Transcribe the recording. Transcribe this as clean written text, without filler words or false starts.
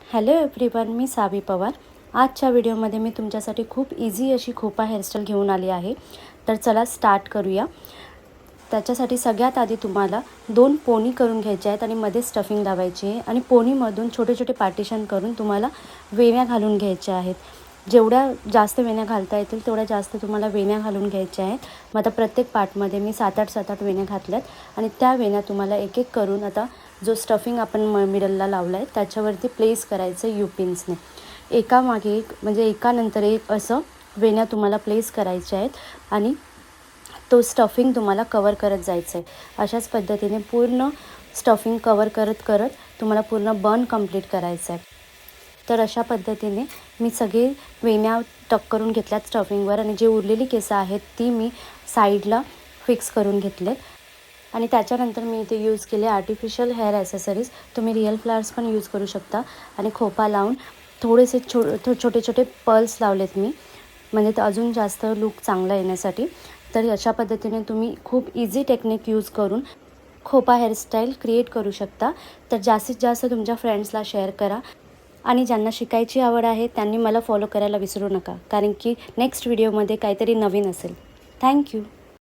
Hello everyone, मी सावी पवार। आजच्या व्हिडिओमध्ये मी तुमच्यासाठी खूप इझी अशी खोपा हेअरस्टाईल घेऊन आली आहे। तर चला स्टार्ट करूया। त्याच्यासाठी सगळ्यात आधी तुम्हाला 2 पोनी करून घ्यायचे आहेत आणि मध्ये स्टफिंग लावायची आहे आणि पोनीमधून छोटे छोटे पार्टिशन करून तुम्हाला वेण्या घालून घ्यायच्या आहेत। जेवढ्या जास्त वेण्या घालता येतील तेवढ्या जास्त तुम्हाला वेण्या घालून घ्यायच्या आहेत। मग आता प्रत्येक पार्टमध्ये मी 7-8 वेण्या घातल्यात आणि त्या वेण्या तुम्हाला एक एक करून आता जो स्टफिंग आपण मिडलला लावला आहे त्याच्यावरती प्लेस करायचं यू पिन्सने। एकामागे एक म्हणजे एकानंतर एक असं वेण्या तुम्हाला प्लेस करायच्या आहेत आणि तो स्टफिंग तुम्हाला कवर करत जायचं आहे। अशाच पद्धतीने पूर्ण स्टफिंग कवर करत करत तुम्हाला पूर्ण बन कंप्लीट करायचं आहे। तर अशा पद्धतीने मी सगळे वेण्या टक करून घेतल्यात स्टफिंगवर आणि जे उरलेली केस आहेत ती मी साईडला फिक्स करून घेतले आणि त्याच्यानंतर मी इथे यूज केले आर्टिफिशियल हेअर ॲसेसरीज। तुम्ही रिअल फ्लावर्स पण यूज करू शकता आणि खोपा लावून थोडेसे छोटे छोटे पर्ल्स लावलेत मी, म्हणजे ते अजून जास्त लुक चांगला येण्यासाठी। तर अशा पद्धतीने तुम्ही खूप इझी टेक्निक यूज करून खोपा हेअरस्टाईल क्रिएट करू शकता। तर जास्तीत जास्त तुमच्या फ्रेंड्सला शेअर करा आणि ज्यांना शिकायची आवड आहे त्यांनी मला फॉलो करायला विसरू नका, कारण की नेक्स्ट व्हिडिओमध्ये काहीतरी नवीन असेल। थँक्यू।